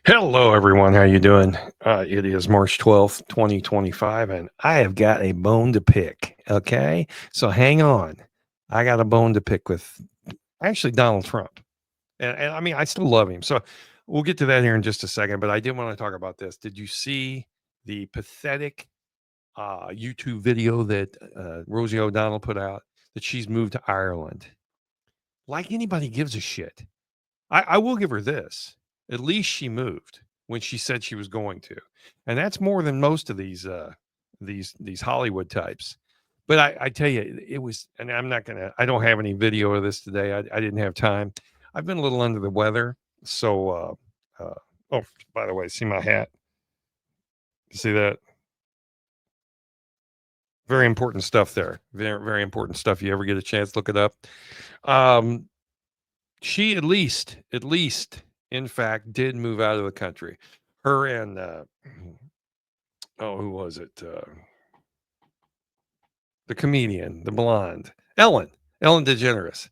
Hello, everyone. How you doing? It is March 12th, 2025, and I have got a bone to pick. Okay, so hang on. I got a bone to pick with actually Donald Trump, and I mean I still love him. So we'll get to that here in just a second. But I did want to talk about this. Did you see the pathetic YouTube video that Rosie O'Donnell put out that she's moved to Ireland? Like anybody gives a shit. I will give her this. At least she moved when she said she was going to. And that's more than most of these Hollywood types. But I tell you, it was, and I don't have any video of this today. I didn't have time. I've been a little under the weather. So, oh, by the way, see my hat? See that? Very important stuff there. Very, very important stuff. You ever get a chance, look it up. Um, She at least, in fact, did move out of the country. Her and, oh, who was it? The comedian, the blonde, Ellen Ellen DeGenerate.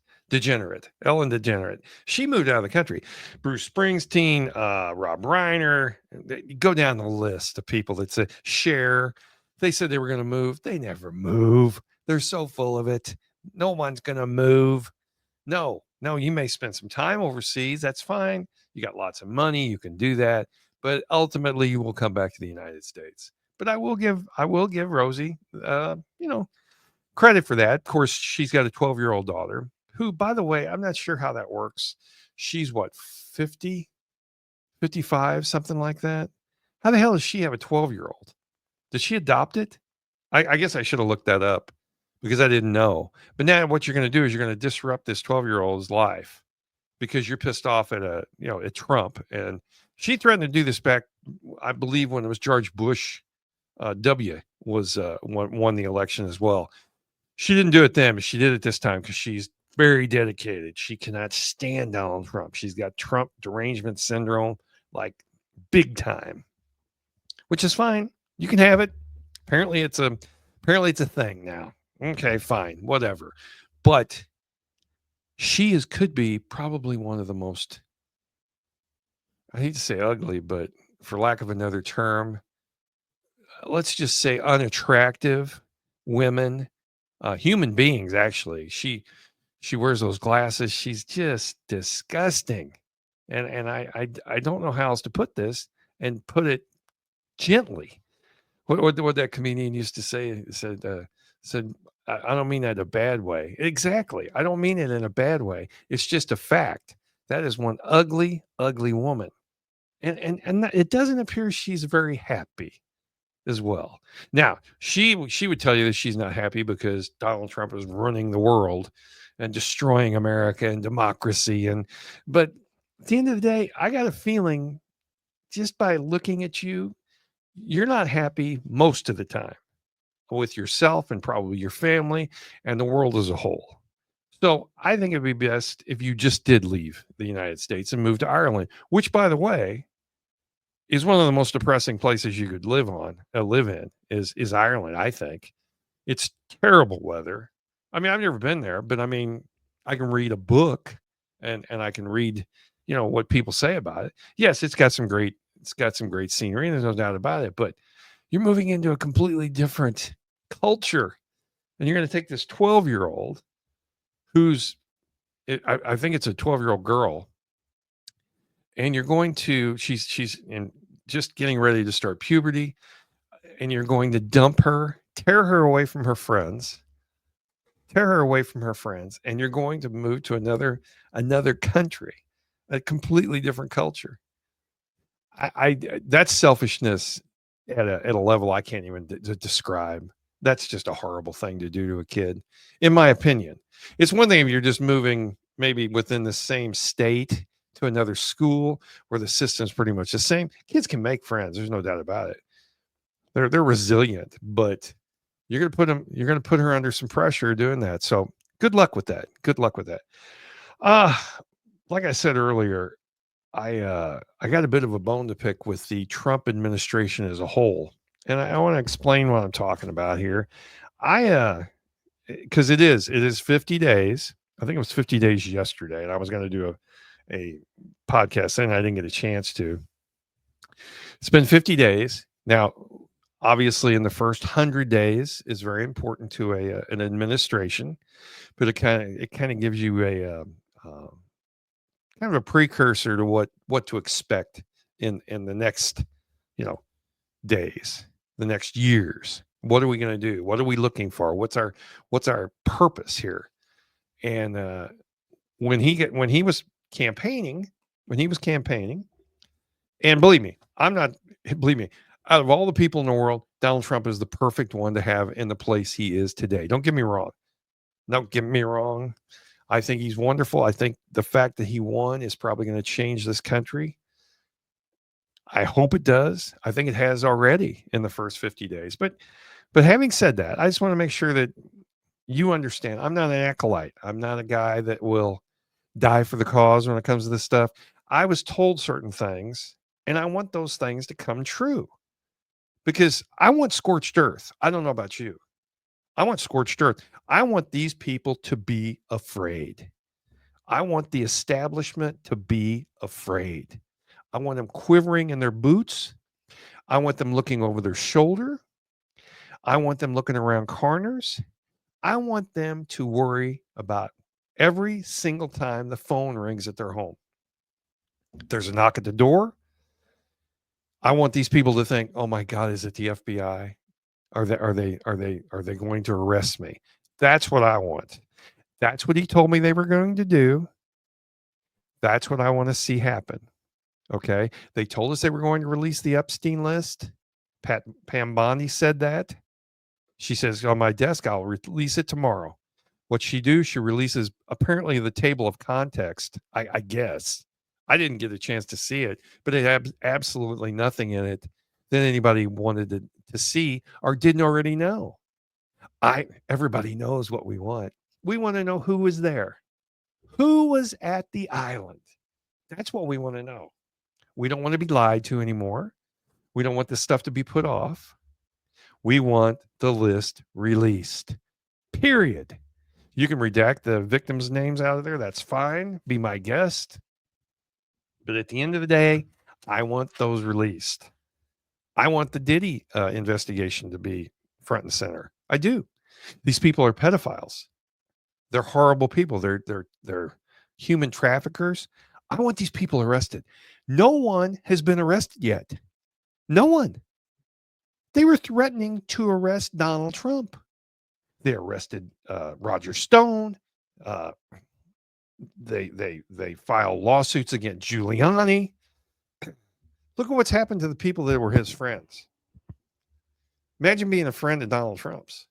She moved out of the country. Bruce Springsteen, Rob Reiner, you go down the list of people that said Cher. They said they were going to move. They never move. They're so full of it. No one's going to move. No, no, you may spend some time overseas. That's fine. You got lots of money. You can do that. But ultimately, you will come back to the United States. But I will give Rosie, credit for that. Of course, she's got a 12-year-old daughter who, by the way, I'm not sure how that works. She's what, 50, 55, something like that. How the hell does she have a 12-year-old? Did she adopt it? I guess I should have looked that up because I didn't know. But now what you're going to do is you're going to disrupt this 12-year-old's life because you're pissed off at Trump. And she threatened to do this back, I believe, when it was George Bush W was won the election as well. She didn't do it then, but she did it this time because she's very dedicated. She cannot stand Donald Trump. She's got Trump derangement syndrome, like big time, which is fine. You can have it. Apparently it's a thing now. Okay, fine, whatever. But could be probably one of the most, I hate to say ugly, but for lack of another term, let's just say unattractive women, human beings. Actually, she wears those glasses. She's just disgusting, and I don't know how else to put this and put it gently. What that comedian used to say, said, I don't mean that in a bad way. Exactly. I don't mean it in a bad way. It's just a fact. That is one ugly, ugly woman. And it doesn't appear she's very happy as well. Now, she would tell you that she's not happy because Donald Trump is running the world and destroying America and democracy. But at the end of the day, I got a feeling just by looking at you, you're not happy most of the time with yourself and probably your family and the world as a whole. So I think it'd be best if you just did leave the United States and move to Ireland, which, by the way, is one of the most depressing places you could live in is Ireland. I think it's terrible weather. I mean, I've never been there, but I mean, I can read a book and I can read, what people say about it. Yes, it's got some great scenery, and there's no doubt about it. But you're moving into a completely different culture, and you're going to take this 12-year-old who's, I think it's a 12-year-old girl, and you're going to, she's in just getting ready to start puberty, and you're going to dump her, tear her away from her friends, and you're going to move to another country, a completely different culture. I that's selfishness at a level I can't even describe. That's just a horrible thing to do to a kid, in my opinion. It's one thing if you're just moving maybe within the same state to another school where the system's pretty much the same. Kids can make friends. There's no doubt about it. They're resilient, but you're gonna put her under some pressure doing that. So good luck with that. Good luck with that. Uh like I said earlier, I got a bit of a bone to pick with the Trump administration as a whole, and I want to explain what I'm talking about here. I because it is 50 days. I think it was 50 days yesterday, and I was going to do a podcast, and I didn't get a chance to. It's been 50 days. Now, obviously, in the first 100 days is very important to an administration, but it kind of gives you uh, kind of a precursor to what to expect in the next, you know, days, the next years. What are we going to do? What are we looking for? What's our purpose here? And when he was campaigning, when he was campaigning, and believe me, I'm not believe me, out of all the people in the world, Donald Trump is the perfect one to have in the place he is today. Don't get me wrong. Don't get me wrong. I think he's wonderful. I think the fact that he won is probably going to change this country. I hope it does. I think it has already in the first 50 days. But having said that, I just want to make sure that you understand. I'm not an acolyte. I'm not a guy that will die for the cause when it comes to this stuff. I was told certain things, and I want those things to come true because I want scorched earth. I don't know about you. I want scorched earth. I want these people to be afraid. I want the establishment to be afraid. I want them quivering in their boots. I want them looking over their shoulder. I want them looking around corners. I want them to worry about every single time the phone rings at their home. If there's a knock at the door, I want these people to think, "Oh my God, is it the FBI? Are they going to arrest me?" That's what I want. That's what he told me they were going to do. That's what I want to see happen. Okay. They told us they were going to release the Epstein list. Pam Bondi said that. She says, on my desk, I'll release it tomorrow. What she do? She releases apparently the table of context, I guess. I didn't get a chance to see it, but it had absolutely nothing in it that anybody wanted to see or didn't already know. Everybody knows what we want. We want to know who was there. Who was at the island? That's what we want to know. We don't want to be lied to anymore. We don't want this stuff to be put off. We want the list released. Period. You can redact the victims' names out of there. That's fine. Be my guest. But at the end of the day, I want those released. I want the Diddy investigation to be front and center. I do. These people are pedophiles. They're horrible people. They're human traffickers. I want these people arrested. No one has been arrested yet. No one. They were threatening to arrest Donald Trump. They arrested Roger Stone. Uh, they filed lawsuits against Giuliani. Look at what's happened to the people that were his friends. Imagine being a friend of Donald Trump's.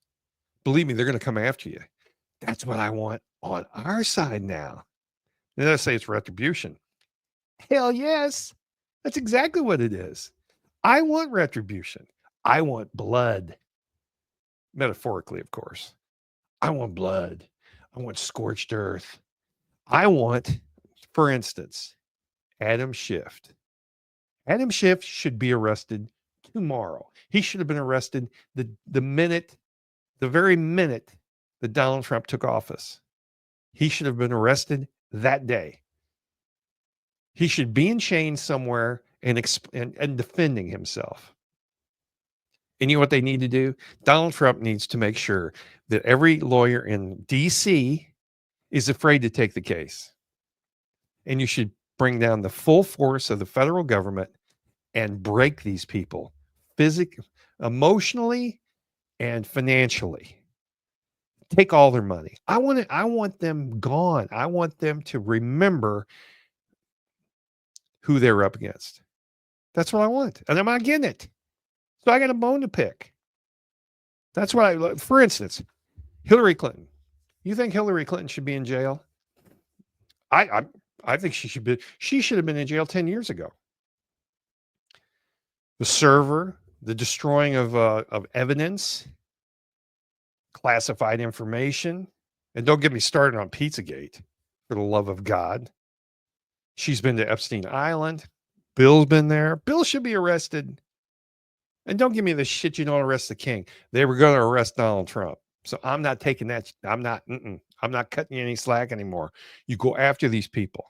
Believe me, they're going to come after you. That's what I want on our side now. And I say it's retribution. Hell yes. That's exactly what it is. I want retribution. I want blood. Metaphorically, of course. I want blood. I want scorched earth. I want, for instance, Adam Schiff. Adam Schiff should be arrested tomorrow. He should have been arrested the very minute that Donald Trump took office. He should have been arrested that day. He should be in chains somewhere and defending himself. And you know what they need to do? Donald Trump needs to make sure that every lawyer in D.C. is afraid to take the case. And you should bring down the full force of the federal government and break these people physically, emotionally, and financially. Take all their money. I want them gone. I want them to remember who they're up against. That's what I want. And I'm not getting it. So I got a bone to pick. That's what for instance, Hillary Clinton. You think Hillary Clinton should be in jail? I think she should have been in jail 10 years ago. The server, the destroying of evidence, classified information, and don't get me started on Pizzagate, for the love of God. She's been to Epstein Island. Bill's been there. Bill should be arrested. And don't give me the shit you don't arrest the king. They were going to arrest Donald Trump. So I'm not taking that. I'm not cutting you any slack anymore. You go after these people.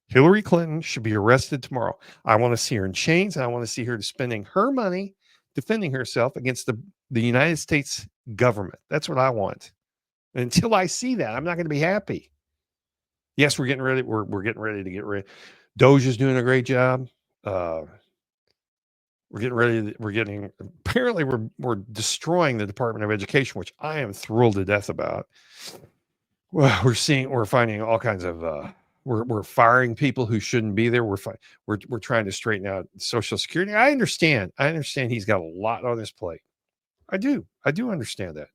Hillary Clinton should be arrested tomorrow. I want to see her in chains, and I want to see her spending her money defending herself against the United States government. That's what I want. And until I see that, I'm not going to be happy. Yes, we're getting ready. We're getting ready to get ready. Doge is doing a great job. We're getting ready. Apparently we're destroying the Department of Education, which I am thrilled to death about. Well, we're finding all kinds of we're firing people who shouldn't be there. We're trying to straighten out Social Security. I understand he's got a lot on his plate. I do understand that,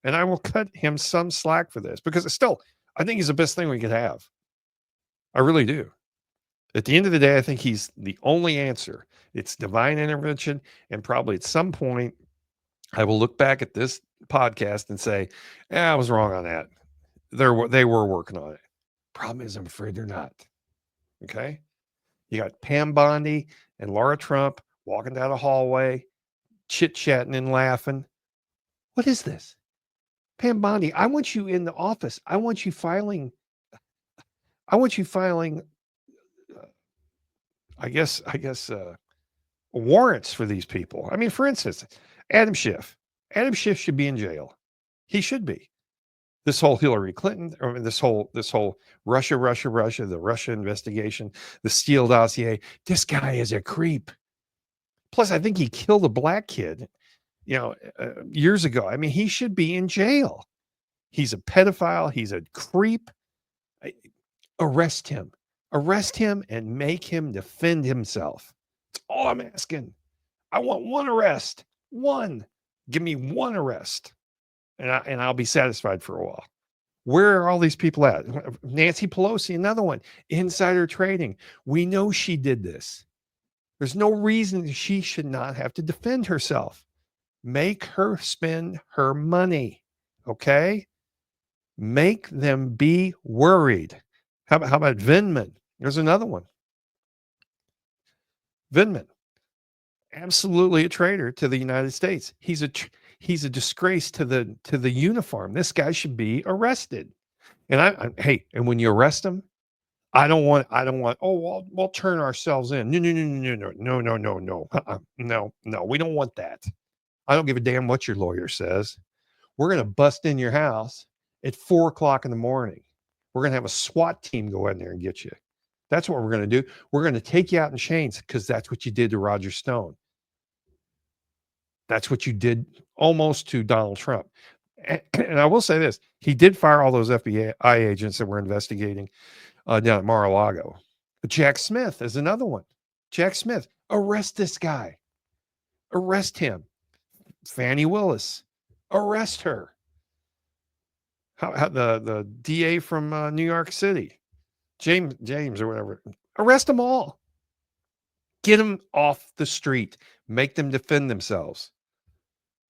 and I will cut him some slack for this because I think he's the best thing we could have. I really do. At the end of the day, I think he's the only answer. It's divine intervention, and probably at some point, I will look back at this podcast and say, I was wrong on that. They were working on it. Problem is, I'm afraid they're not. Okay? You got Pam Bondi and Laura Trump walking down a hallway, chit-chatting and laughing. What is this? Pam Bondi, I want you in the office. I want you filing I guess warrants for these people. I mean, for instance, Adam Schiff. Adam Schiff should be in jail. He should be. This whole Hillary Clinton, this whole Russia, the Russia investigation, the Steele dossier. This guy is a creep. Plus, I think he killed a black kid, years ago. I mean, he should be in jail. He's a pedophile. He's a creep. Arrest him. Arrest him and make him defend himself. That's all I'm asking. I want one arrest. One. Give me one arrest. And I'll be satisfied for a while. Where are all these people at? Nancy Pelosi, another one. Insider trading. We know she did this. There's no reason she should not have to defend herself. Make her spend her money. Okay? Make them be worried. How about Vindman? There's another one. Vindman. Absolutely a traitor to the United States. He's a disgrace to the uniform. This guy should be arrested. And and when you arrest him, I don't want, oh, we'll turn ourselves in. No, we don't want that. I don't give a damn what your lawyer says. We're going to bust in your house at 4:00 in the morning. We're going to have a SWAT team go in there and get you. That's what we're going to do. We're going to take you out in chains because that's what you did to Roger Stone. That's what you did almost to Donald Trump. And I will say this, he did fire all those FBI agents that were investigating down at Mar-a-Lago. But Jack Smith is another one. Jack Smith, arrest this guy. Arrest him. Fannie Willis, arrest her. How the DA from New York City, James or whatever, arrest them all. Get them off the street. Make them defend themselves.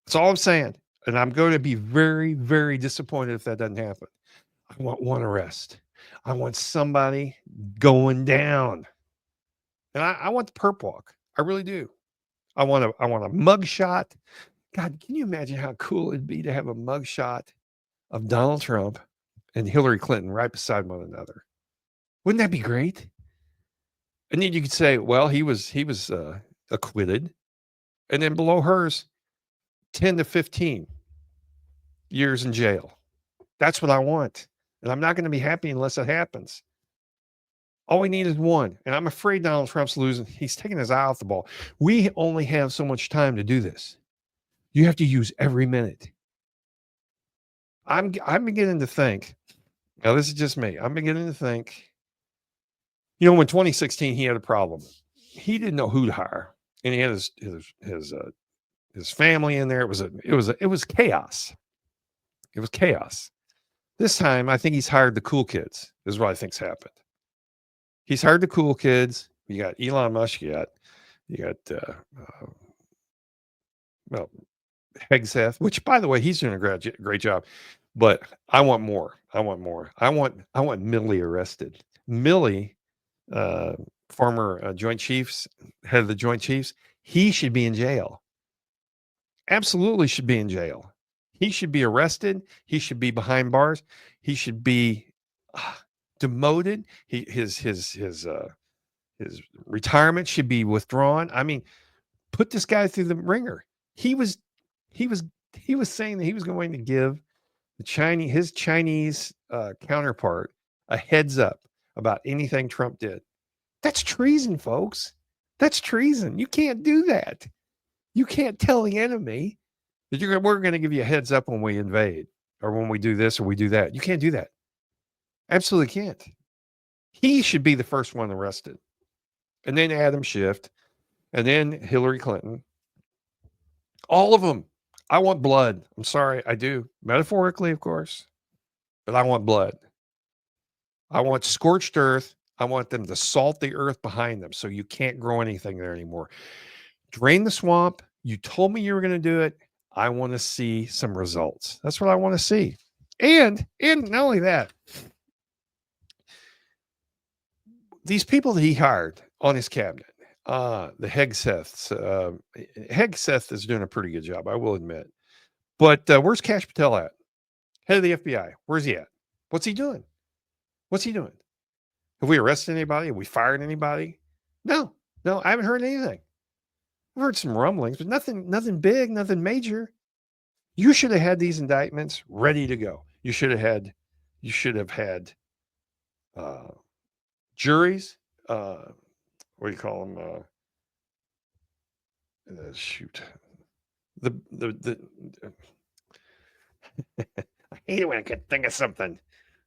That's all I'm saying. And I'm going to be very, very disappointed if that doesn't happen. I want one arrest. I want somebody going down. And I want the perp walk. I really do. I want a mug shot. God, can you imagine how cool it'd be to have a mug shot of Donald Trump and Hillary Clinton right beside one another? Wouldn't that be great? And then you could say, well, he was acquitted. And then below hers, 10 to 15 years in jail. That's what I want. And I'm not going to be happy unless it happens. All we need is one. And I'm afraid Donald Trump's losing. He's taking his eye off the ball. We only have so much time to do this. You have to use every minute. I'm beginning to think, now this is just me. I'm beginning to think, when 2016 he had a problem. He didn't know who to hire. And he had his family in there. It was chaos. It was chaos. This time, I think he's hired the cool kids. This is what I think's happened. He's hired the cool kids. You got Elon Musk. You got Hegseth, which, by the way, he's doing a great job. But I want more. I want Milley arrested. Milley, former Joint Chiefs, head of the Joint Chiefs, he should be in jail. Absolutely should be in jail. He should be arrested. He should be behind bars. He should be demoted. His retirement should be withdrawn. I mean, put this guy through the ringer. He was he was he was saying that he was going to give his Chinese counterpart a heads up about anything Trump did. That's treason, folks. That's treason. You can't do that. You can't tell the enemy that we're going to give you a heads up when we invade or when we do this or we do that. You can't do that. Absolutely can't. He should be the first one arrested. And then Adam Schiff, and then Hillary Clinton. All of them. I want blood. I'm sorry, I do. Metaphorically, of course. But I want blood. I want scorched earth. I want them to salt the earth behind them so you can't grow anything there anymore. Drain the swamp. You told me you were going to do it. I want to see some results. That's what I want to see. And not only that, these people that he hired on his cabinet, the Hegseths, Hegseth is doing a pretty good job, I will admit. But where's Kash Patel at? Head of the FBI. Where's he at? What's he doing? What's he doing? Have we arrested anybody? Have we fired anybody? No, I haven't heard anything. I've heard some rumblings, but nothing big, nothing major. You should have had these indictments ready to go. You should have had juries. What do you call them? Shoot. The I hate it when I can't think of something.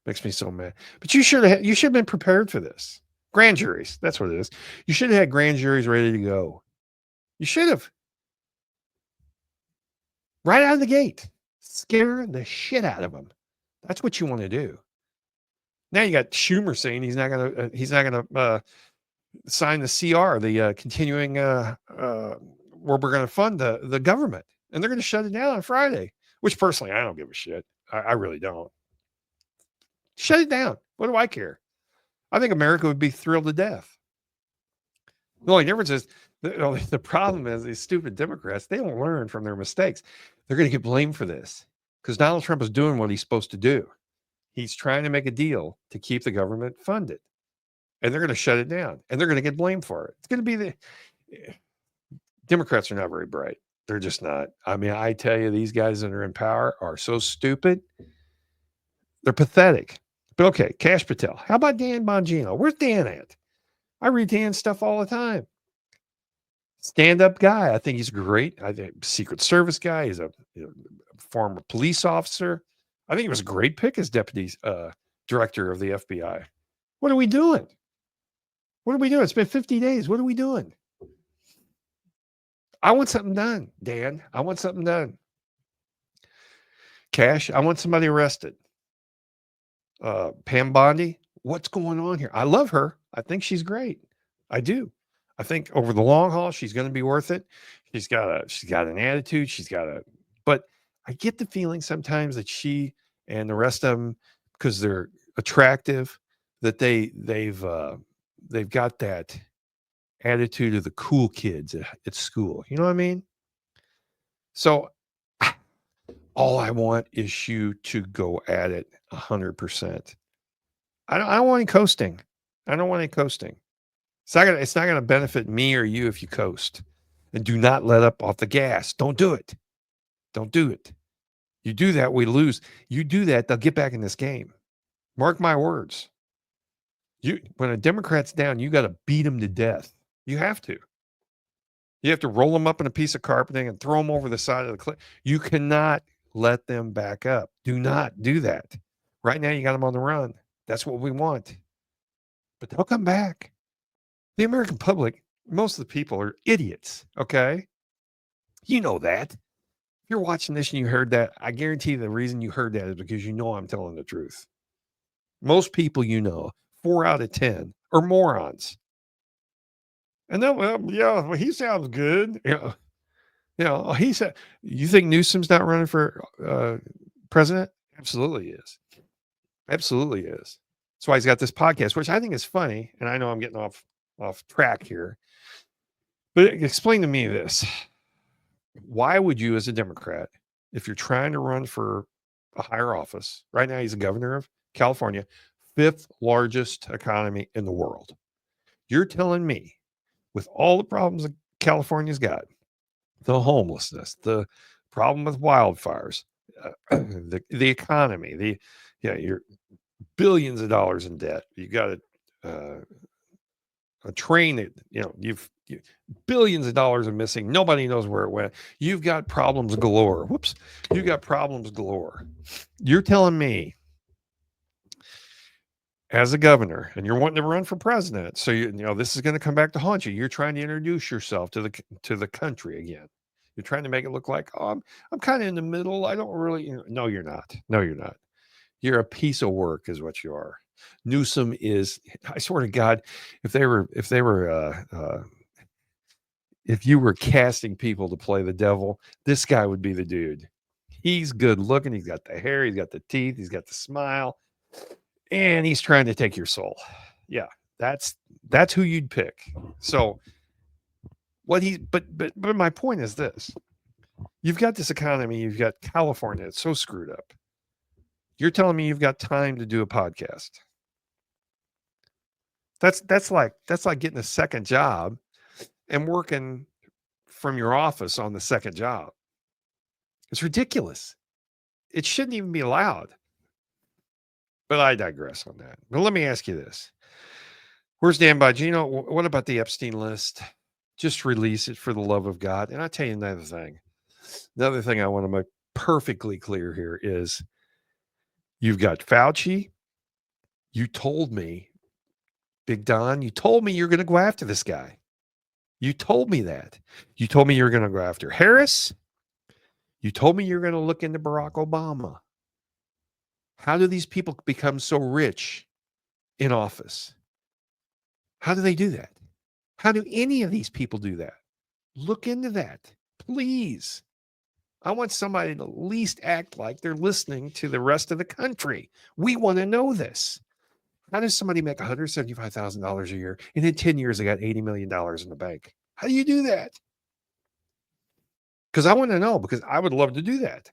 Makes me so mad. But you should have been prepared for this. Grand juries. That's what it is. You should have had grand juries ready to go. You should have. Right out of the gate. Scare the shit out of them. That's what you want to do. Now you got Schumer saying he's not gonna sign the CR, the continuing where we're going to fund the government, and they're going to shut it down on Friday. Which personally, I don't give a shit. I really don't. Shut it down. What do I care? I think America would be thrilled to death. The only difference is the problem is these stupid Democrats, they don't learn from their mistakes. They're going to get blamed for this because Donald Trump is doing what he's supposed to do. He's trying to make a deal to keep the government funded, and they're going to shut it down, and they're going to get blamed for it. It's going to be the Democrats are not very bright. They're just not. I mean, I tell you, these guys that are in power are so stupid. They're pathetic. But okay, Kash Patel. How about Dan Bongino? Where's Dan at? I read Dan's stuff all the time. Stand-up guy. I think he's great. I think Secret Service guy. He's a former police officer. I think he was a great pick as deputy director of the FBI. What are we doing? What are we doing? It's been 50 days. What are we doing? I want something done, Dan. I want something done. Kash, I want somebody arrested. Pam Bondi, what's going on here? I love her. I think she's great. I do. I think over the long haul, she's going to be worth it. She's got an attitude. But I get the feeling sometimes that she and the rest of them, because they're attractive, that they've got that attitude of the cool kids at school. You know what I mean? So all I want is you to go at it 100%. I don't want any coasting. I don't want any coasting. It's not gonna benefit me or you if you coast. And do not let up off the gas. Don't do it. Don't do it. You do that, we lose. You do that, they'll get back in this game. Mark my words. When a Democrat's down, you got to beat them to death. You have to. You have to roll them up in a piece of carpeting and throw them over the side of the cliff. You cannot let them back up. Do not do that. Right now, you got them on the run. That's what we want. But they'll come back. The American public, most of the people are idiots, okay? You know that. If you're watching this and you heard that, I guarantee the reason you heard that is because you know I'm telling the truth. Most people 4 out of 10 are morons. And then, he sounds good. He said, you think Newsom's not running for president? Absolutely is. Absolutely is. That's why he's got this podcast, which I think is funny. And I know I'm getting off track here. But explain to me this. Why would you, as a Democrat, if you're trying to run for a higher office, right now he's a governor of California, 5th largest economy in the world. You're telling me, with all the problems that California's got, the homelessness, the problem with wildfires, the economy, you're billions of dollars in debt. You got a train that billions of dollars are missing. Nobody knows where it went. You've got problems galore. Whoops, you got problems galore. You're telling me, as a governor, and you're wanting to run for president, so this is going to come back to haunt you. You're trying to introduce yourself to the country again. You're trying to make it look like, I'm kind of in the middle. I don't really. No, you're not. No, you're not. You're a piece of work, is what you are. Newsom is. I swear to God, if you were casting people to play the devil, this guy would be the dude. He's good looking. He's got the hair. He's got the teeth. He's got the smile. And he's trying to take your soul. Yeah, that's who you'd pick. So but my point is this. You've got this economy, you've got California, it's so screwed up. You're telling me you've got time to do a podcast. That's like getting a second job and working from your office on the second job. It's ridiculous. It shouldn't even be allowed. But I digress on that. But let me ask you this. Where's Dan Bongino? What about the Epstein list? Just release it, for the love of God. And I'll tell you another thing. Another thing I want to make perfectly clear here is you've got Fauci. You told me, Big Don, you told me you're going to go after this guy. You told me that. You told me you're going to go after Harris. You told me you're going to look into Barack Obama. How do these people become so rich in office? How do they do that? How do any of these people do that? Look into that, please. I want somebody to at least act like they're listening to the rest of the country. We want to know this. How does somebody make $175,000 a year and in 10 years they got $80 million in the bank? How do you do that? Because I want to know, because I would love to do that.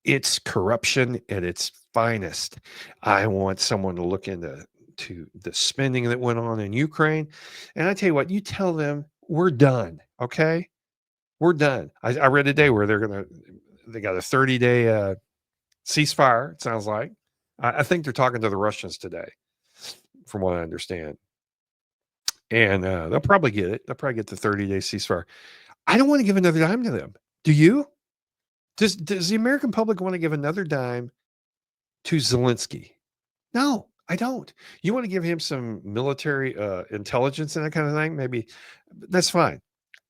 It's corruption at its finest. I want someone to look into the spending that went on in Ukraine. And I tell you what, you tell them we're done. Okay. We're done. I read a day where they got a 30-day ceasefire. It sounds like. I think they're talking to the Russians today, from what I understand. And they'll probably get it. They'll probably get the 30-day ceasefire. I don't want to give another dime to them. Do you? Does the American public want to give another dime to Zelensky? No, I don't. You want to give him some military intelligence and that kind of thing? Maybe that's fine.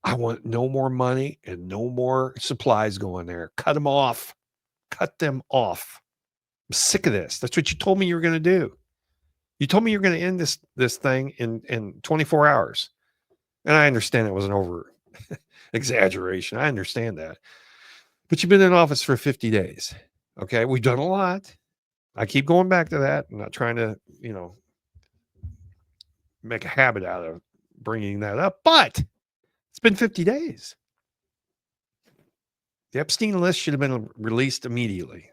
I want no more money and no more supplies going there. Cut them off. Cut them off. I'm sick of this. That's what you told me you were going to do. You told me you're going to end this thing in 24 hours. And I understand it was an over exaggeration. I understand that. But you've been in office for 50 days. Okay. We've done a lot. I keep going back to that. I'm not trying to, make a habit out of bringing that up, but it's been 50 days. The Epstein list should have been released immediately.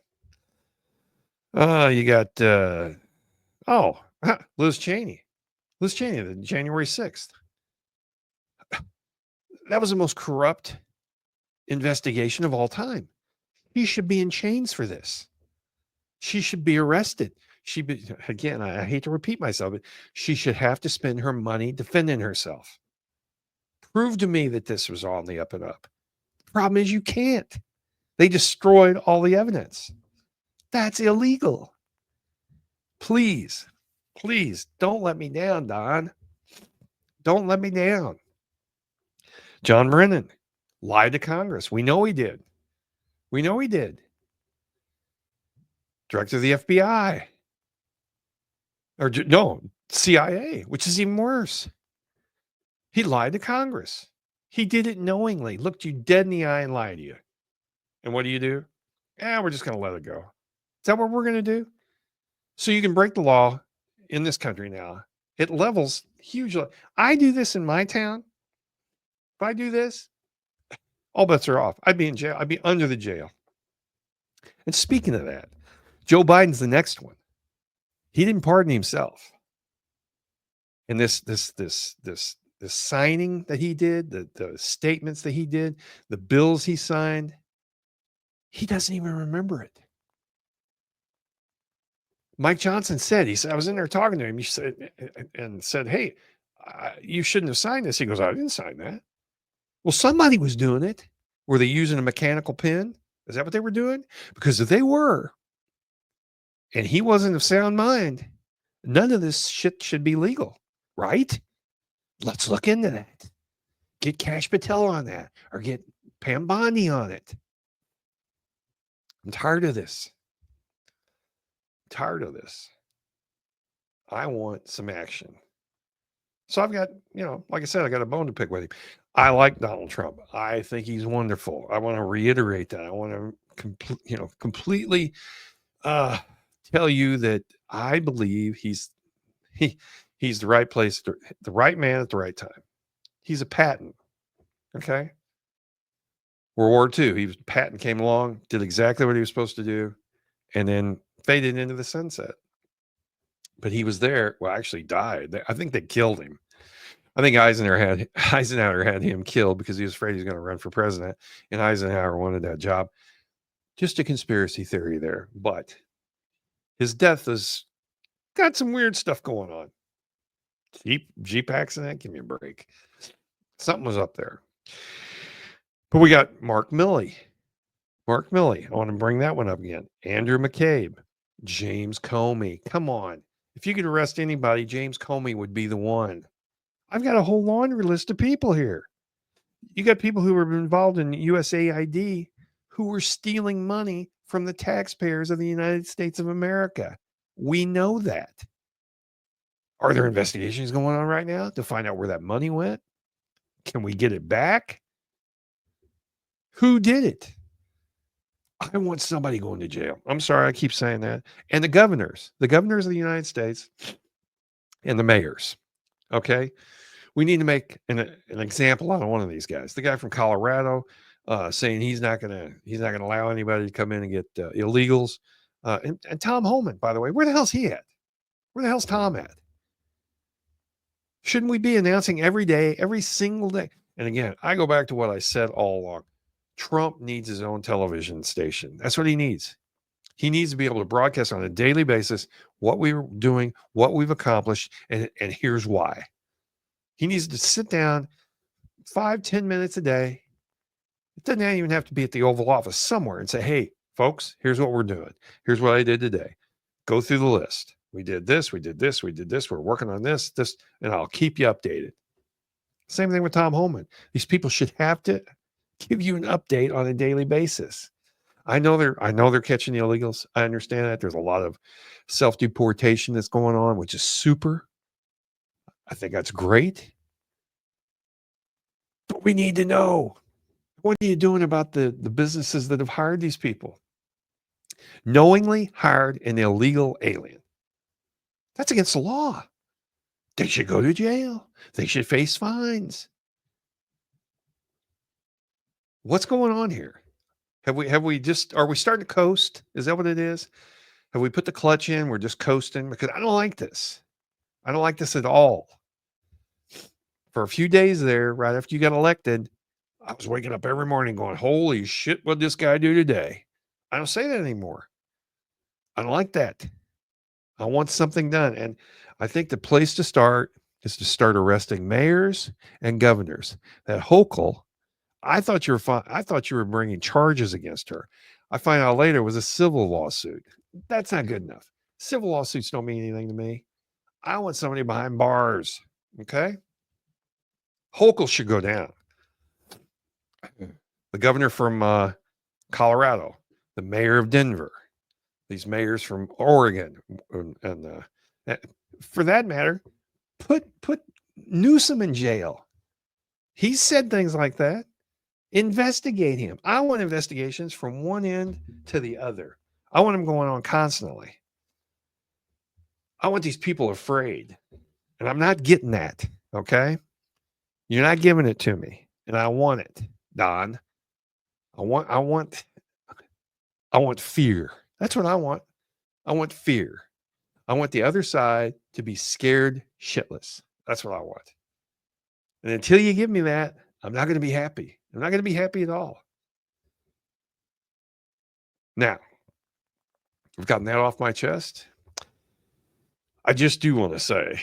You got, Liz Cheney. Liz Cheney, the January 6th. That was the most corrupt investigation of all time. She should be in chains for this. She should be arrested. Again, I hate to repeat myself, but she should have to spend her money defending herself. Prove to me that this was all on the up and up. The problem is you can't. They destroyed all the evidence. That's illegal. Please don't let me down, Don. Don't let me down. John Brennan lied to Congress. We know he did. Director of the FBI. CIA, which is even worse. He lied to Congress. He did it knowingly, looked you dead in the eye and lied to you. And what do? We're just going to let it go. Is that what we're going to do? So you can break the law in this country now. It levels hugely. I do this in my town. If I do this, all bets are off. I'd be in jail. I'd be under the jail. And speaking of that, Joe Biden's the next one. He didn't pardon himself. And this signing that he did, the statements that he did, the bills he signed, he doesn't even remember it. Mike Johnson said, he said, I was in there talking to him. He said, and said, hey, you shouldn't have signed this. He goes, I didn't sign that. Well, somebody was doing it. Were they using a mechanical pen? Is that what they were doing? Because if they were, and he wasn't of sound mind, none of this shit should be legal, right? Let's look into that. Get Kash Patel on that, or get Pam Bondi on it. I'm tired of this. I want some action. So I've got, like I said, I got a bone to pick with him. I like Donald Trump. I think he's wonderful. I want to reiterate that. I want to completely tell you that I believe he's the right place, the right man at the right time. He's a Patton. Okay. World War II, Patton came along, did exactly what he was supposed to do, and then faded into the sunset. But he was there. Well, actually died. I think they killed him. I think Eisenhower had him killed because he was afraid he was going to run for president, and Eisenhower wanted that job. Just a conspiracy theory there, but his death has got some weird stuff going on. Jeep accident, give me a break. Something was up there. But we got Mark Milley. I want to bring that one up again. Andrew McCabe, James Comey. Come on. If you could arrest anybody, James Comey would be the one. I've got a whole laundry list of people here. You got people who were involved in USAID who were stealing money from the taxpayers of the United States of America. We know that. Are there investigations going on right now to find out where that money went? Can we get it back? Who did it? I want somebody going to jail. I'm sorry, I keep saying that. And the governors of the United States and the mayors. Okay. We need to make an example out of one of these guys. The guy from Colorado saying he's not going to allow anybody to come in and get illegals. And Tom Homan, by the way, where the hell's he at? Where the hell's Tom at? Shouldn't we be announcing every day, every single day? And again, I go back to what I said all along. Trump needs his own television station. That's what he needs. He needs to be able to broadcast on a daily basis what we were doing, what we've accomplished, and here's why. He needs to sit down 5-10 minutes a day. It doesn't even have to be at the Oval Office, somewhere, and say, hey, folks, here's what we're doing. Here's what I did today. Go through the list. We did this, we did this, we did this. We're working on this, and I'll keep you updated. Same thing with Tom Homan. These people should have to give you an update on a daily basis. I know they're catching the illegals. I understand that. There's a lot of self-deportation that's going on, which is super. I think that's great. But we need to know, what are you doing about the businesses that have hired these people? Knowingly hired an illegal alien. That's against the law. They should go to jail. They should face fines. What's going on here? Are we starting to coast? Is that what it is? Have we put the clutch in? We're just coasting? Because I don't like this. I don't like this at all. For a few days there, right after you got elected, I was waking up every morning going, holy shit, what'd this guy do today? I don't say that anymore. I don't like that. I want something done. And I think the place to start is to start arresting mayors and governors. That Hochul, I thought you were bringing charges against her. I find out later it was a civil lawsuit. That's not good enough. Civil lawsuits don't mean anything to me. I want somebody behind bars. Okay. Hochul should go down. The governor from Colorado, the mayor of Denver, these mayors from Oregon, and for that matter, put Newsom in jail. He said things like that. Investigate him. I want investigations from one end to the other. I want them going on constantly. I want these people afraid. And I'm not getting that. Okay. You're not giving it to me. And I want it, Don. I want fear. That's what I want. I want fear. I want the other side to be scared shitless. That's what I want. And until you give me that, I'm not going to be happy. I'm not going to be happy at all. Now, I've gotten that off my chest. I just do want to say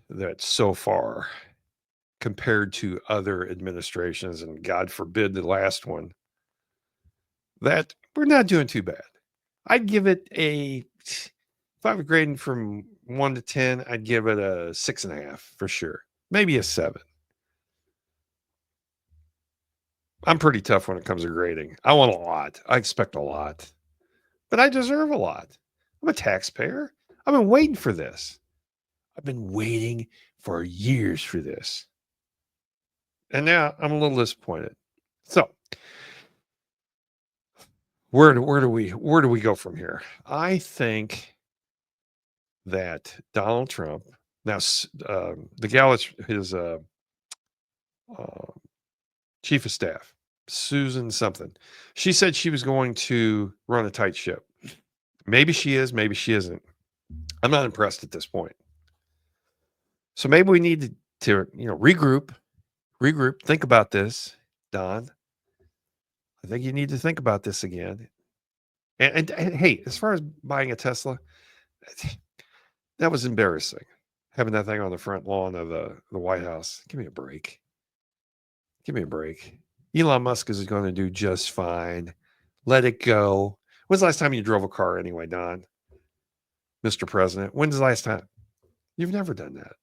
that so far, compared to other administrations, and God forbid the last one, that we're not doing too bad. I'd give it if I were grading from 1 to 10, I'd give it a 6.5 for sure. Maybe a 7. I'm pretty tough when it comes to grading. I want a lot. I expect a lot, but I deserve a lot. I'm a taxpayer. I've been waiting for this. I've been waiting for years for this. And now I'm a little disappointed. So, where do we go from here? I think that Donald Trump now, the gal is his chief of staff, Susan something. She said she was going to run a tight ship. Maybe she is, maybe she isn't. I'm not impressed at this point. So maybe we need to regroup, think about this, Don. I think you need to think about this again. And hey, as far as buying a Tesla, that was embarrassing. Having that thing on the front lawn of the White House. Give me a break. Give me a break. Elon Musk is going to do just fine. Let it go. When's the last time you drove a car anyway, Don? Mr. President, when's the last time? You've never done that.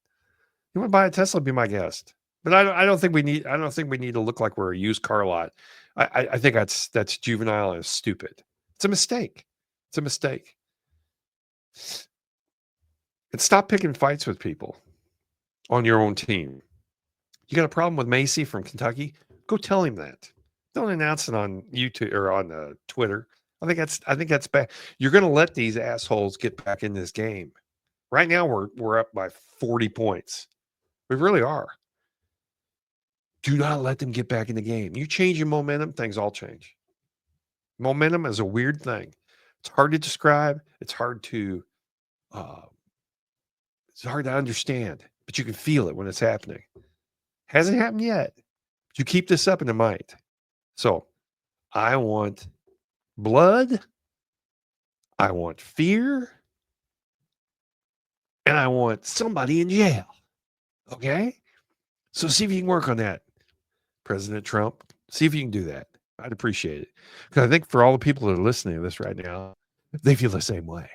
You want to buy a Tesla? Be my guest. But I don't think we need. I don't think we need to look like we're a used car lot. I think that's juvenile and stupid. It's a mistake. It's a mistake. And stop picking fights with people on your own team. You got a problem with Macy from Kentucky? Go tell him that. Don't announce it on YouTube or on Twitter. I think that's bad. You're going to let these assholes get back in this game. Right now, we're up by 40 points. We really are. Do not let them get back in the game. You change your momentum, things all change. Momentum is a weird thing. It's hard to describe. It's hard to understand, but you can feel it when it's happening. Hasn't happened yet. But you keep this up and it might. So I want blood. I want fear. And I want somebody in jail. Okay? So see if you can work on that, President Trump. See if you can do that. I'd appreciate it. Because I think for all the people that are listening to this right now, they feel the same way.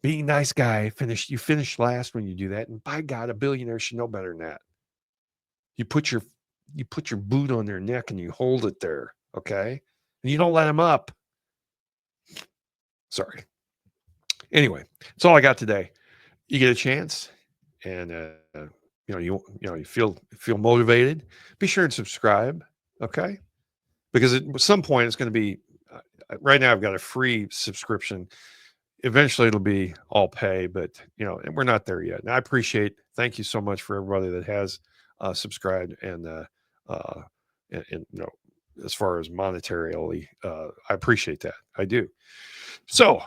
Being a nice guy, you finish last when you do that. And by God, a billionaire should know better than that. You put your boot on their neck and you hold it there, okay? And you don't let them up. Sorry. Anyway, that's all I got today. You get a chance, and you feel motivated. Be sure and subscribe, okay? Because at some point it's going to be. Right now, I've got a free subscription. Eventually, it'll be all pay, but we're not there yet. And I appreciate. Thank you so much for everybody that has subscribed and as far as monetarily, I appreciate that. I do. So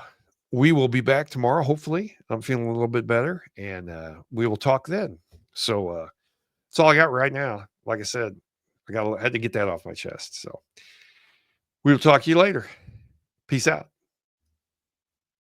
we will be back tomorrow. Hopefully, I'm feeling a little bit better, and we will talk then. So that's all I got right now. Like I said, I had to get that off my chest. So we will talk to you later. Peace out.